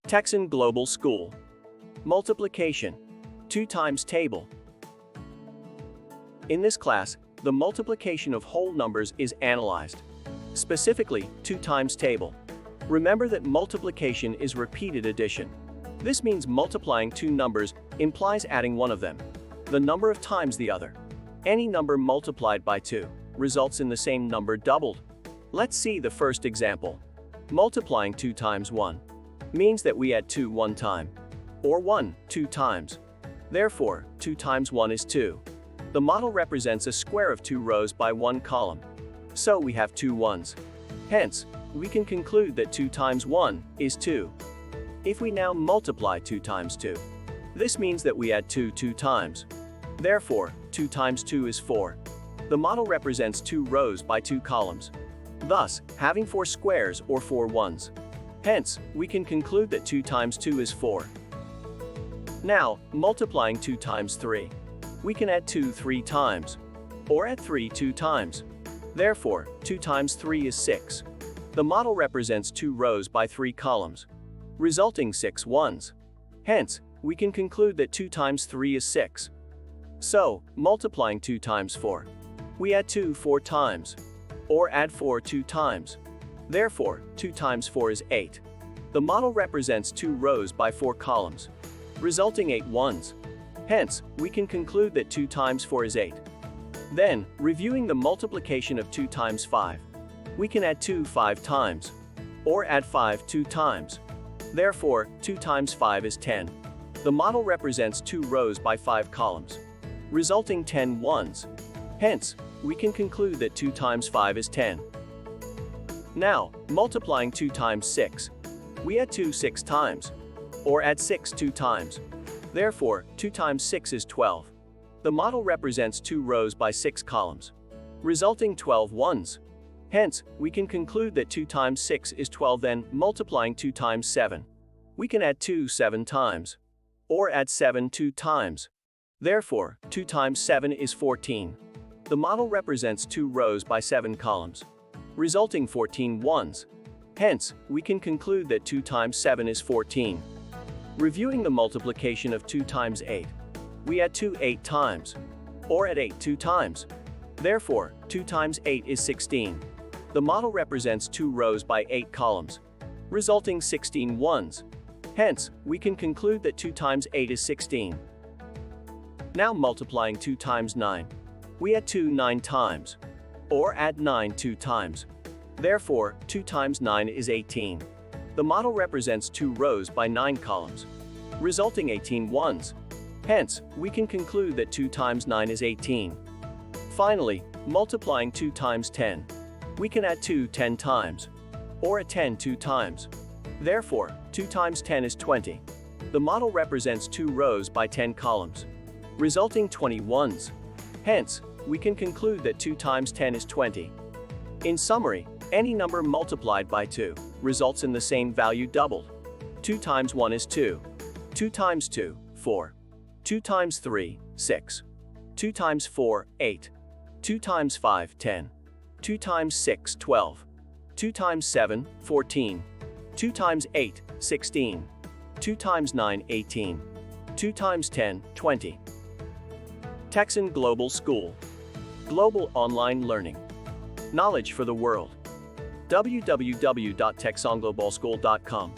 Texan Global School. Multiplication. 2 times table. In this class, the multiplication of whole numbers is analyzed. Specifically, 2 times table. Remember that multiplication is repeated addition. This means multiplying two numbers implies adding one of them, the number of times the other. Any number multiplied by 2 results in the same number doubled. Let's see the first example. Multiplying 2 times 1 means that we add 2 one time, or 1 2 times. Therefore, 2 times 1 is 2. The model represents a square of 2 rows by 1 column. So we have 2 ones. Hence, we can conclude that 2 times 1 is 2. If we now multiply 2 times 2, this means that we add 2 2 times. Therefore, 2 times 2 is 4. The model represents 2 rows by 2 columns, thus having 4 squares or 4 ones. Hence, we can conclude that 2 times 2 is 4. Now, multiplying 2 times 3. We can add 2 3 times, or add 3 2 times. Therefore, 2 times 3 is 6. The model represents 2 rows by 3 columns, resulting 6 ones. Hence, we can conclude that 2 times 3 is 6. So, multiplying 2 times 4. We add 2 4 times, or add 4 2 times. Therefore, 2 times 4 is 8. The model represents 2 rows by 4 columns, resulting 8 ones. Hence, we can conclude that 2 times 4 is 8. Then, reviewing the multiplication of 2 times 5. We can add 2 5 times, or add 5 2 times. Therefore, 2 times 5 is 10. The model represents 2 rows by 5 columns, resulting 10 ones. Hence, we can conclude that 2 times 5 is 10. Now, multiplying 2 times 6. We add 2 6 times, or add 6 2 times. Therefore, 2 times 6 is 12. The model represents 2 rows by 6 columns, resulting 12 ones. Hence, we can conclude that 2 times 6 is 12. Then, multiplying 2 times 7. We can add 2 7 times, or add 7 2 times. Therefore, 2 times 7 is 14. The model represents 2 rows by 7 columns, resulting 14 ones. Hence, we can conclude that 2 times 7 is 14. Reviewing the multiplication of 2 times 8. We add 2 8 times, or add 8 2 times. Therefore, 2 times 8 is 16. The model represents 2 rows by 8 columns, resulting 16 ones. Hence, we can conclude that 2 times 8 is 16. Now multiplying 2 times 9. We add 2 9 times, or add 9 2 times. Therefore, 2 times 9 is 18. The model represents 2 rows by 9 columns, resulting 18 ones. Hence, we can conclude that 2 times 9 is 18. Finally, multiplying 2 times 10. We can add 2 10 times, or add 10 2 times. Therefore, 2 times 10 is 20. The model represents 2 rows by 10 columns, resulting 20 ones. Hence, we can conclude that 2 times 10 is 20. In summary, any number multiplied by 2 results in the same value doubled. 2 times 1 is 2. 2 times 2, 4. 2 times 3, 6. 2 times 4, 8. 2 times 5, 10. 2 times 6, 12. 2 times 7, 14. 2 times 8, 16. 2 times 9, 18. 2 times 10, 20. Texan Global School. Global online learning. Knowledge for the world. www.texanglobalschool.com